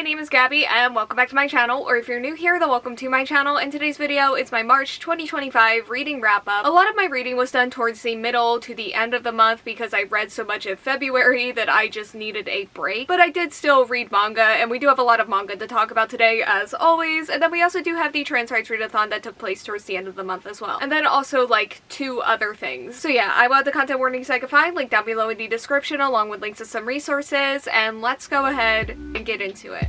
my name is Gabby and welcome back to my channel, or if you're new here, then welcome to my channel. In today's video, it's my March 2025 reading wrap-up. A lot of my reading was done towards the middle to the end of the month because I read so much in February that I just needed a break, but I did still read manga, and we do have a lot of manga to talk about today, as always, and then we also do have the Trans Rights Readathon that took place towards the end of the month as well, and then also like 2 other things. So yeah, I will have the content warnings I can find linked down below in the description, along with links to some resources, and let's go ahead and get into it.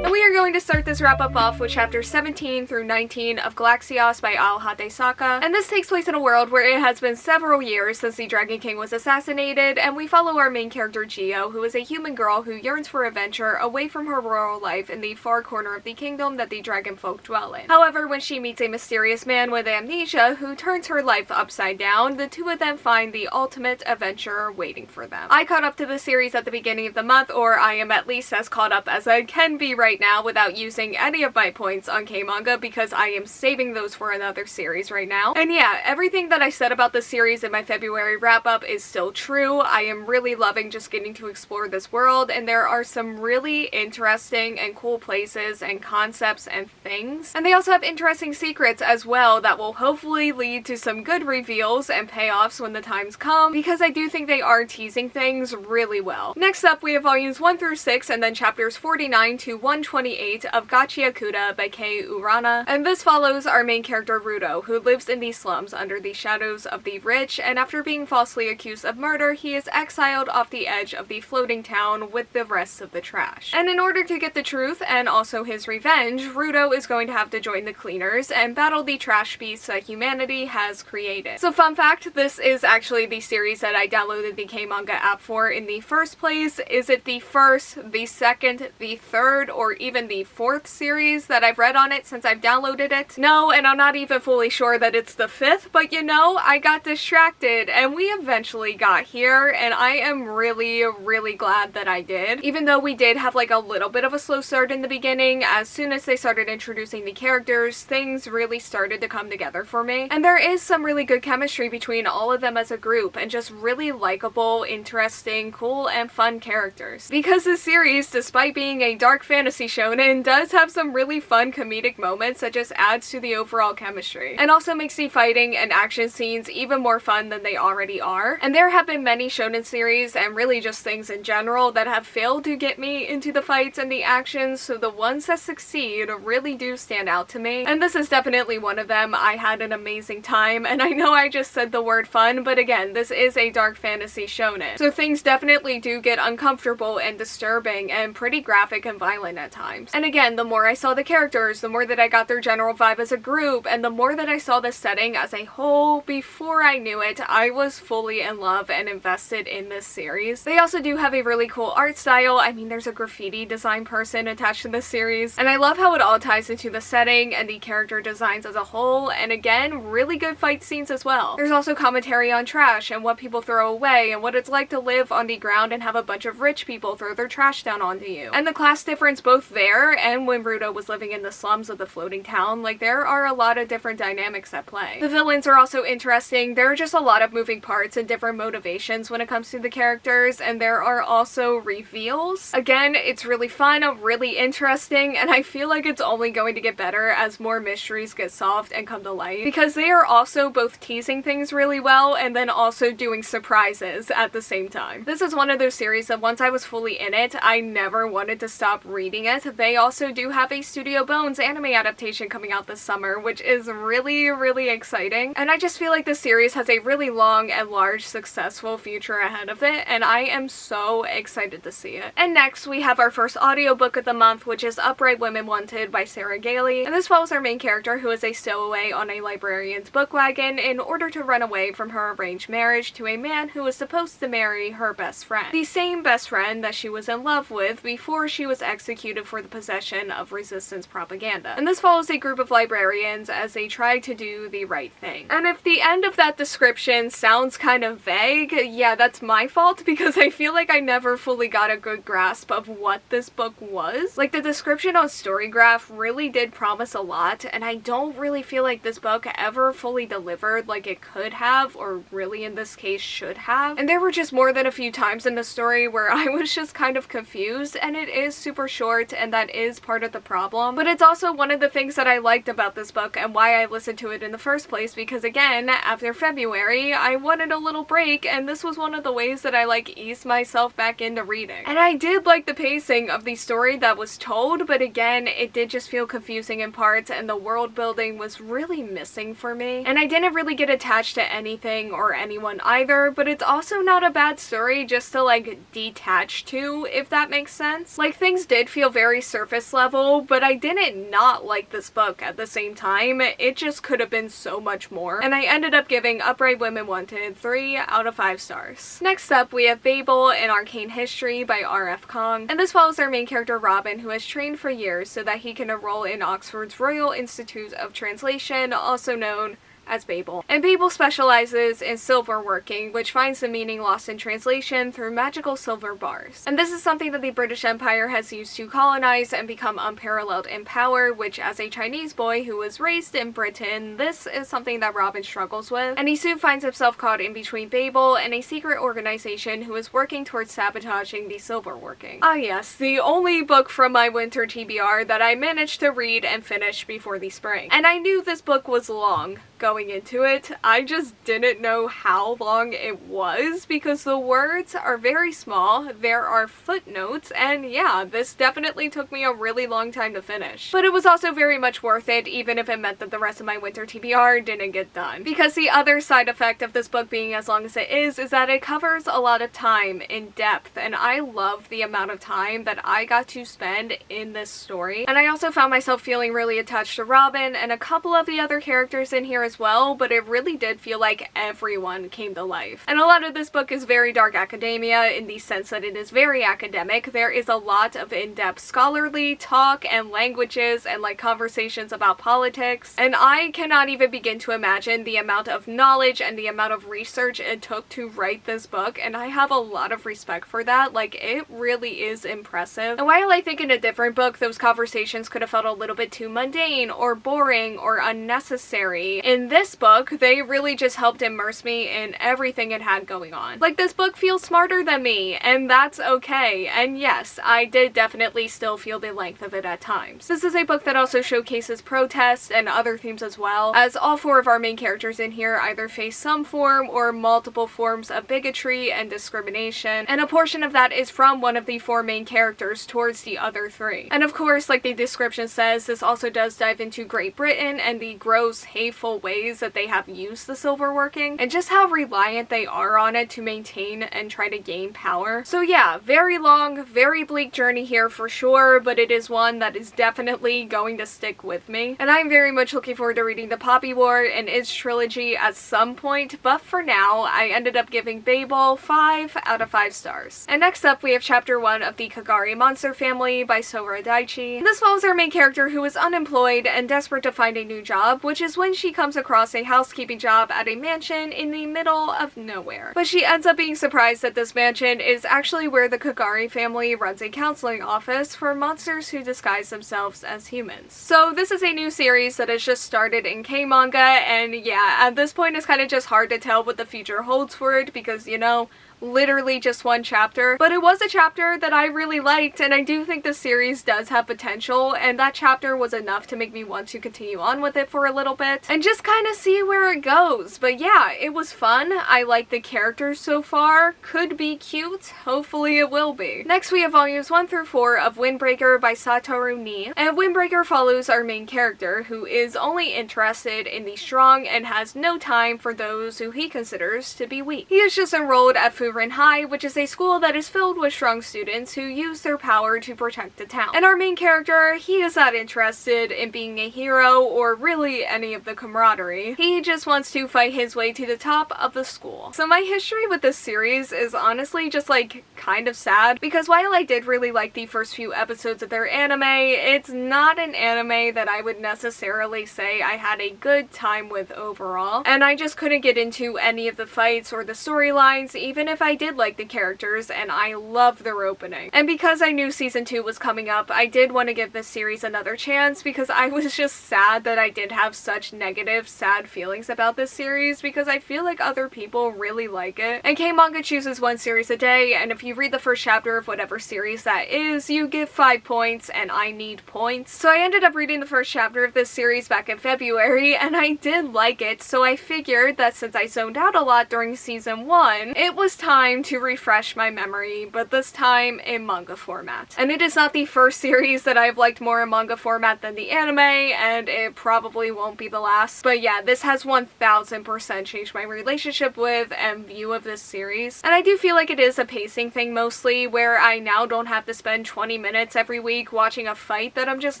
And we are going to start this wrap-up off with chapters 17 through 19 of Galaxias by Ao Hatesaka, and this takes place in a world where it has been several years since the Dragon King was assassinated, and we follow our main character Gio, who is a human girl who yearns for adventure away from her rural life in the far corner of the kingdom that the dragon folk dwell in. However, when she meets a mysterious man with amnesia who turns her life upside down, the two of them find the ultimate adventure waiting for them. I caught up to the series at the beginning of the month, or I am at least as caught up as I can be right now without using any of my points on K-manga because I am saving those for another series right now. And yeah, everything that I said about the series in my February wrap-up is still true. I am really loving just getting to explore this world, and there are some really interesting and cool places and concepts and things. And they also have interesting secrets as well that will hopefully lead to some good reveals and payoffs when the times come, because I do think they are teasing things really well. Next up, we have volumes 1 through 6 and then chapters 49 to 128 of Gachiakuta by Kei Urana, and this follows our main character Rudo, who lives in the slums under the shadows of the rich, and after being falsely accused of murder, he is exiled off the edge of the floating town with the rest of the trash. And in order to get the truth and also his revenge, Rudo is going to have to join the cleaners and battle the trash beasts that humanity has created. So fun fact, this is actually the series that I downloaded the K-manga app for in the first place. Is it the first, the second, the third, or even the 4th series that I've read on it since I've downloaded it? No, and I'm not even fully sure that it's the 5th, but you know, I got distracted and we eventually got here, and I am really glad that I did. Even though we did have like a little bit of a slow start in the beginning, as soon as they started introducing the characters, things really started to come together for me. And there is some really good chemistry between all of them as a group, and just really likable, interesting, cool, and fun characters. Because this series, despite being a dark fantasy shonen, does have some really fun comedic moments that just adds to the overall chemistry, and also makes the fighting and action scenes even more fun than they already are. And there have been many shonen series, and really just things in general, that have failed to get me into the fights and the actions, so the ones that succeed really do stand out to me, and this is definitely one of them. I had an amazing time, and I know I just said the word fun, but again, this is a dark fantasy shonen, so things definitely do get uncomfortable and disturbing and pretty graphic and violent at times. And again, the more I saw the characters, the more that I got their general vibe as a group, and the more that I saw the setting as a whole, before I knew it, I was fully in love and invested in this series. They also do have a really cool art style. I mean, there's a graffiti design person attached to this series, and I love how it all ties into the setting and the character designs as a whole, and again, really good fight scenes as well. There's also commentary on trash and what people throw away, and what it's like to live on the ground and have a bunch of rich people throw their trash down onto you. And the class difference both there and when Rudo was living in the slums of the floating town, like there are a lot of different dynamics at play. The villains are also interesting. There are just a lot of moving parts and different motivations when it comes to the characters, and there are also reveals. Again, it's really fun, really interesting, and I feel like it's only going to get better as more mysteries get solved and come to light, because they are also both teasing things really well and then also doing surprises at the same time. This is one of those series that once I was fully in it, I never wanted to stop reading it. They also do have a Studio Bones anime adaptation coming out this summer, which is really exciting, and I just feel like this series has a really long and large successful future ahead of it, and I am so excited to see it. And next, we have our first audiobook of the month, which is Upright Women Wanted by Sarah Gailey, and this follows our main character, who is a stowaway on a librarian's book wagon in order to run away from her arranged marriage to a man who was supposed to marry her best friend. The same best friend that she was in love with before she was executed for the possession of resistance propaganda. And this follows a group of librarians as they try to do the right thing. And if the end of that description sounds kind of vague, yeah, that's my fault because I feel like I never fully got a good grasp of what this book was. Like, the description on Storygraph really did promise a lot, and I don't really feel like this book ever fully delivered like it could have, or really in this case should have. And there were just more than a few times in the story where I was just kind of confused, and it is super short, and that is part of the problem. But it's also one of the things that I liked about this book and why I listened to it in the first place, because again, after February, I wanted a little break, and this was one of the ways that I eased myself back into reading. And I did like the pacing of the story that was told, but again, it did just feel confusing in parts, and the world building was really missing for me. And I didn't really get attached to anything or anyone either, but it's also not a bad story just to detach to, if that makes sense. Like, things did feel very surface level, but I didn't not like this book at the same time. It just could have been so much more. And I ended up giving Upright Women Wanted 3 out of 5 stars. Next up, we have Babel, an Arcane History by R.F. Kuang. And this follows our main character Robin, who has trained for years so that he can enroll in Oxford's Royal Institute of Translation, also known as Babel. And Babel specializes in silver working, which finds the meaning lost in translation through magical silver bars. And this is something that the British Empire has used to colonize and become unparalleled in power, which as a Chinese boy who was raised in Britain, this is something that Robin struggles with. And he soon finds himself caught in between Babel and a secret organization who is working towards sabotaging the silver working. Ah yes, the only book from my winter TBR that I managed to read and finish before the spring. And I knew this book was long going into it. I just didn't know how long it was because the words are very small, there are footnotes, and yeah, this definitely took me a really long time to finish. But it was also very much worth it, even if it meant that the rest of my winter TBR didn't get done. Because the other side effect of this book being as long as it is that it covers a lot of time in depth, and I love the amount of time that I got to spend in this story. And I also found myself feeling really attached to Robin and a couple of the other characters in here as well, but it really did feel like everyone came to life. And a lot of this book is very dark academia in the sense that it is very academic. There is a lot of in-depth scholarly talk and languages and conversations about politics, and I cannot even begin to imagine the amount of knowledge and the amount of research it took to write this book, and I have a lot of respect for that. It really is impressive. And while I think in a different book those conversations could have felt a little bit too mundane or boring or unnecessary, in this book, they really just helped immerse me in everything it had going on. This book feels smarter than me, and that's okay. And yes, I did definitely still feel the length of it at times. This is a book that also showcases protests and other themes as well, as all 4 of our main characters in here either face some form or multiple forms of bigotry and discrimination, and a portion of that is from one of the 4 main characters towards the other 3. And of course, like the description says, this also does dive into Great Britain and the gross, hateful ways that they have used the silver working, and just how reliant they are on it to maintain and try to gain power. So yeah, very long, very bleak journey here for sure, but it is one that is definitely going to stick with me. And I'm very much looking forward to reading the Poppy War and its trilogy at some point, but for now, I ended up giving Babel 5 out of 5 stars. And next up, we have chapter 1 of the Kagari monster family by Sora Daichi. This follows our main character who is unemployed and desperate to find a new job, which is when she comes across a housekeeping job at a mansion in the middle of nowhere. But she ends up being surprised that this mansion is actually where the Kagari family runs a counseling office for monsters who disguise themselves as humans. So this is a new series that has just started in K-manga, and yeah, at this point it's kind of just hard to tell what the future holds for it because, you know, literally just one chapter, but it was a chapter that I really liked, and I do think the series does have potential, and that chapter was enough to make me want to continue on with it for a little bit and just kind of see where it goes. But yeah, it was fun. I like the characters so far. Could be cute. Hopefully it will be. Next we have volumes 1 through 4 of Windbreaker by Satoru Ni, and Windbreaker follows our main character who is only interested in the strong and has no time for those who he considers to be weak. He is just enrolled at Gakurin High, which is a school that is filled with strong students who use their power to protect the town. And our main character, he is not interested in being a hero or really any of the camaraderie. He just wants to fight his way to the top of the school. So my history with this series is honestly just like kind of sad, because while I did really like the first few episodes of their anime, it's not an anime that I would necessarily say I had a good time with overall, and I just couldn't get into any of the fights or the storylines even if I did like the characters, and I loved their opening. And because I knew season 2 was coming up, I did want to give this series another chance, because I was just sad that I did have such negative, sad feelings about this series, because I feel like other people really like it. And K-Manga chooses one series a day, and if you read the first chapter of whatever series that is, you give 5 points, and I need points. So I ended up reading the first chapter of this series back in February, and I did like it, so I figured that since I zoned out a lot during season 1, it was time to refresh my memory, but this time in manga format. And it is not the first series that I've liked more in manga format than the anime, and it probably won't be the last. But yeah, this has 1000% changed my relationship with and view of this series. And I do feel like it is a pacing thing mostly, where I now don't have to spend 20 minutes every week watching a fight that I'm just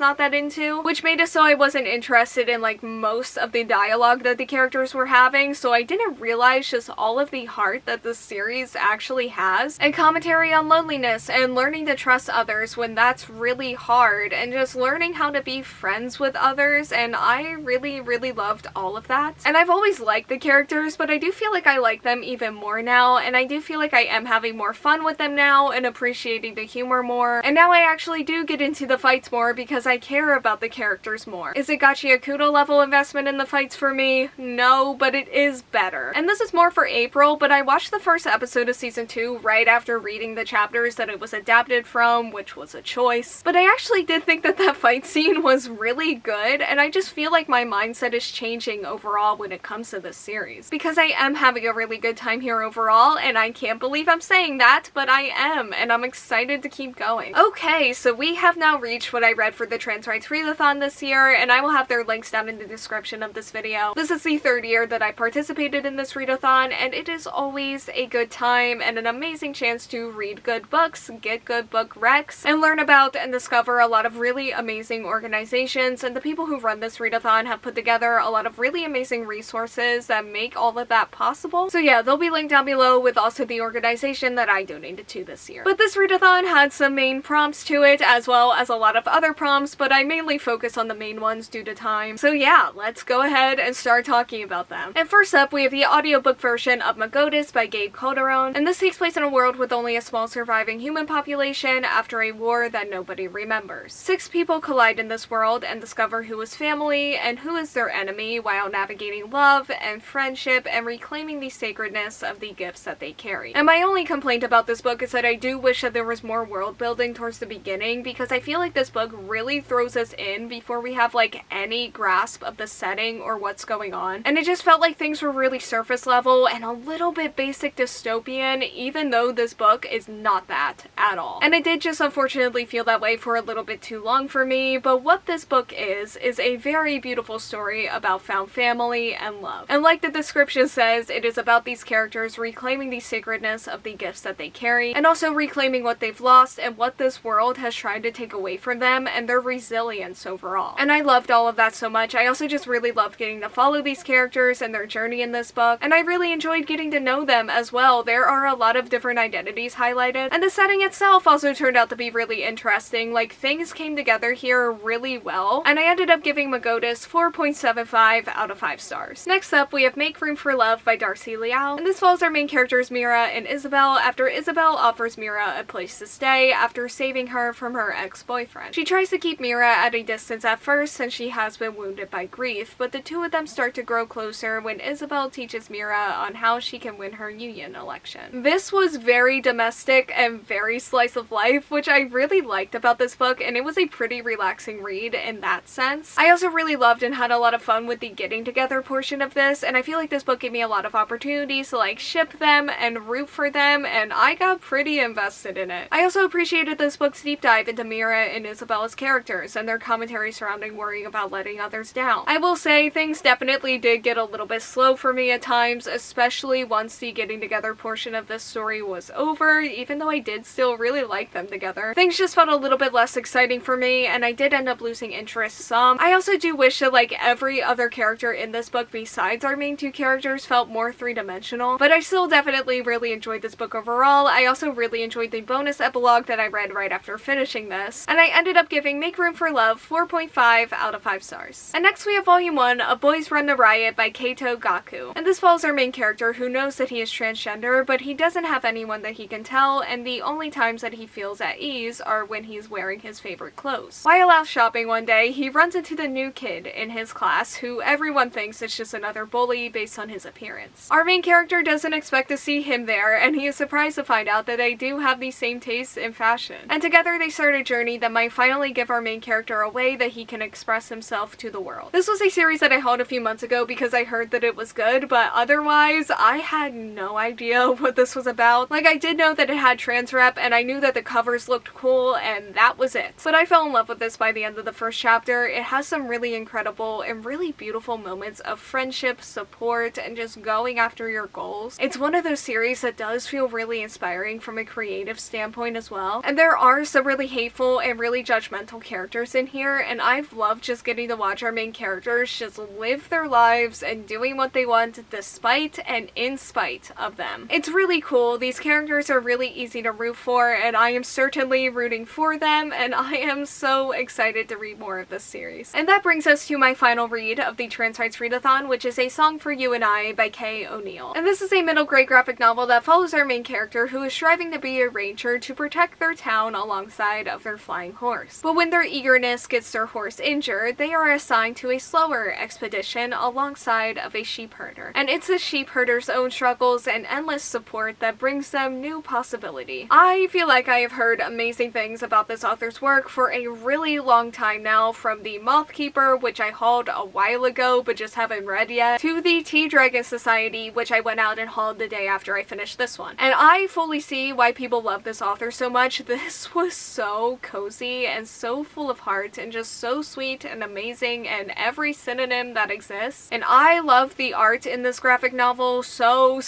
not that into, which made it so I wasn't interested in like most of the dialogue that the characters were having, so I didn't realize just all of the heart that this series actually has, and commentary on loneliness and learning to trust others when that's really hard, and just learning how to be friends with others, and I really loved all of that. And I've always liked the characters, but I do feel like I like them even more now, and I do feel like I am having more fun with them now and appreciating the humor more, and now I actually do get into the fights more because I care about the characters more. Is it Gachiakuta level investment in the fights for me? No, but it is better. And this is more for April, but I watched the first episode of season 2 right after reading the chapters that it was adapted from, which was a choice. But I actually did think that that fight scene was really good, and I just feel like my mindset is changing overall when it comes to this series, because I am having a really good time here overall, and I can't believe I'm saying that, but I am, and I'm excited to keep going. Okay, so we have now reached what I read for the Trans Rights Readathon this year, and I will have their links down in the description of this video. This is the 3rd year that I participated in this readathon, and it is always a good time and an amazing chance to read good books, get good book recs, and learn about and discover a lot of really amazing organizations, and the people who run this readathon have put together a lot of really amazing resources that make all of that possible. So yeah, they'll be linked down below, with also the organization that I donated to this year. But this readathon had some main prompts to it, as well as a lot of other prompts, but I mainly focus on the main ones due to time. So yeah, let's go ahead and start talking about them. And first up, we have the audiobook version of Màgòdiz by Gabe, and this takes place in a world with only a small surviving human population after a war that nobody remembers. 6 people collide in this world and discover who is family and who is their enemy, while navigating love and friendship and reclaiming the sacredness of the gifts that they carry. And my only complaint about this book is that I do wish that there was more world building towards the beginning, because I feel like this book really throws us in before we have like any grasp of the setting or what's going on. And it just felt like things were really surface level and a little bit basic dystopian, even though this book is not that at all. And it did just unfortunately feel that way for a little bit too long for me, but what this book is a very beautiful story about found family and love. And like the description says, it is about these characters reclaiming the sacredness of the gifts that they carry, and also reclaiming what they've lost and what this world has tried to take away from them, and their resilience overall. And I loved all of that so much. I also just really loved getting to follow these characters and their journey in this book, and I really enjoyed getting to know them as well. There are a lot of different identities highlighted, and the setting itself also turned out to be really interesting. Like, things came together here really well, and I ended up giving Màgòdiz 4.75 out of 5 stars. Next up, we have Make Room for Love by Darcy Liao, and this follows our main characters Mira and Isabel after Isabel offers Mira a place to stay after saving her from her ex-boyfriend. She tries to keep Mira at a distance at first since she has been wounded by grief, but the two of them start to grow closer when Isabel teaches Mira on how she can win her union election. This was very domestic and very slice of life, which I really liked about this book, and it was a pretty relaxing read in that sense. I also really loved and had a lot of fun with the getting together portion of this, and I feel like this book gave me a lot of opportunities to like ship them and root for them, and I got pretty invested in it. I also appreciated this book's deep dive into Mira and Isabella's characters and their commentary surrounding worrying about letting others down. I will say things definitely did get a little bit slow for me at times, especially once the getting together portion of this story was over, even though I did still really like them together. Things just felt a little bit less exciting for me, and I did end up losing interest some. I also do wish that like every other character in this book besides our main two characters felt more three-dimensional, but I still definitely really enjoyed this book overall. I also really enjoyed the bonus epilogue that I read right after finishing this, and I ended up giving Make Room for Love 4.5 out of 5 stars. And next we have Volume 1 of Boys Run the Riot by Keito Gaku. And this follows our main character who knows that he is transgender, but he doesn't have anyone that he can tell, and the only times that he feels at ease are when he's wearing his favorite clothes. While out shopping one day, he runs into the new kid in his class who everyone thinks is just another bully based on his appearance. Our main character doesn't expect to see him there, and he is surprised to find out that they do have the same tastes in fashion. And together they start a journey that might finally give our main character a way that he can express himself to the world. This was a series that I hauled a few months ago because I heard that it was good, but otherwise I had no idea what this was about. Like, I did know that it had trans rep, and I knew that the covers looked cool, and that was it. But I fell in love with this by the end of the first chapter. It has some really incredible and really beautiful moments of friendship, support, and just going after your goals. It's one of those series that does feel really inspiring from a creative standpoint as well. And there are some really hateful and really judgmental characters in here, and I've loved just getting to watch our main characters just live their lives and doing what they want despite and in spite of them. It's really cool. These characters are really easy to root for, and I am certainly rooting for them, and I am so excited to read more of this series. And that brings us to my final read of the Trans Rights Readathon, which is A Song for You and I by Kei O'Neill. And this is a middle grade graphic novel that follows our main character who is striving to be a ranger to protect their town alongside of their flying horse. But when their eagerness gets their horse injured, they are assigned to a slower expedition alongside of a sheep herder. And it's the sheep herder's own struggles and endless support that brings them new possibility. I feel like I have heard amazing things about this author's work for a really long time now, from the Moth Keeper, which I hauled a while ago but just haven't read yet, to the Tea Dragon Society, which I went out and hauled the day after I finished this one. And I fully see why people love this author so much. This was so cozy and so full of heart and just so sweet and amazing and every synonym that exists. And I love the art in this graphic novel so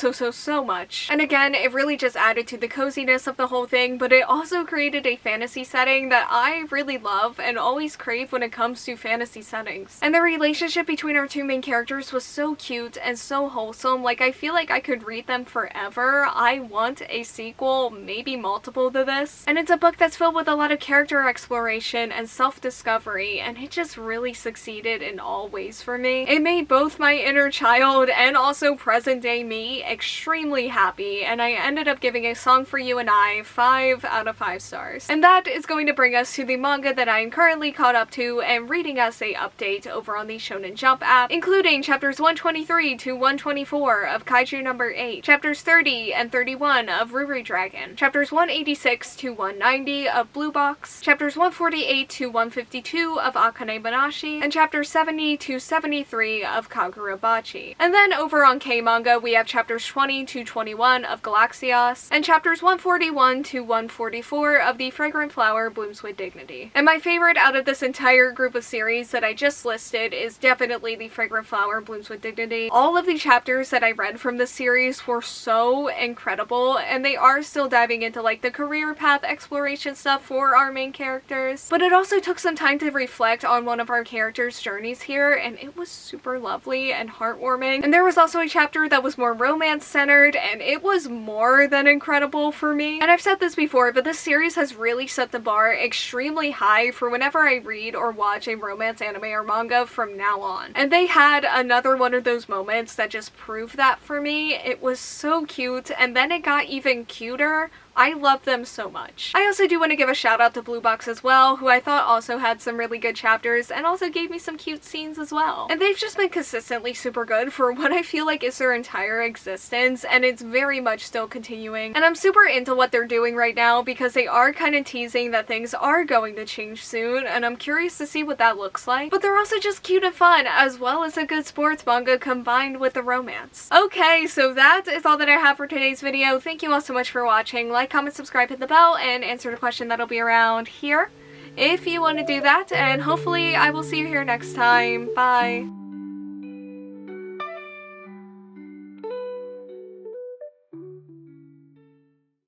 much. And again, it really just added to the coziness of the whole thing, but it also created a fantasy setting that I really love and always crave when it comes to fantasy settings. And the relationship between our two main characters was so cute and so wholesome. Like, I feel like I could read them forever. I want a sequel, maybe multiple to this. And it's a book that's filled with a lot of character exploration and self-discovery, and it just really succeeded in all ways for me. It made both my inner child and also present-day me extremely happy, and I ended up giving A Song for You and I 5 out of 5 stars. And that is going to bring us to the manga that I am currently caught up to and reading as a update over on the Shonen Jump app, including chapters 123 to 124 of Kaiju number 8, chapters 30 and 31 of RuriDragon, chapters 186 to 190 of Blue Box, chapters 148 to 152 of Akane Banashi, and chapters 70 to 73 of Kagurabachi. And then over on K-Manga, we have chapters 20 to 21 of Galaxias, and chapters 141 to 144 of The Fragrant Flower Blooms with Dignity. And my favorite out of this entire group of series that I just listed is definitely The Fragrant Flower Blooms with Dignity. All of the chapters that I read from this series were so incredible, and they are still diving into like the career path exploration stuff for our main characters. But it also took some time to reflect on one of our characters' journeys here, and it was super lovely and heartwarming. And there was also a chapter that was more romance-centered, and it was more than incredible for me. And I've said this before, but this series has really set the bar extremely high for whenever I read or watch a romance anime or manga from now on. And they had another one of those moments that just proved that for me. It was so cute, and then it got even cuter. I love them so much. I also do want to give a shout out to Blue Box as well, who I thought also had some really good chapters and also gave me some cute scenes as well. And they've just been consistently super good for what I feel like is their entire existence, and it's very much still continuing. And I'm super into what they're doing right now because they are kind of teasing that things are going to change soon, and I'm curious to see what that looks like. But they're also just cute and fun, as well as a good sports manga combined with the romance. Okay, so that is all that I have for today's video. Thank you all so much for watching. Like, comment, subscribe, hit the bell, and answer the question that'll be around here if you want to do that, and hopefully I will see you here next time. Bye!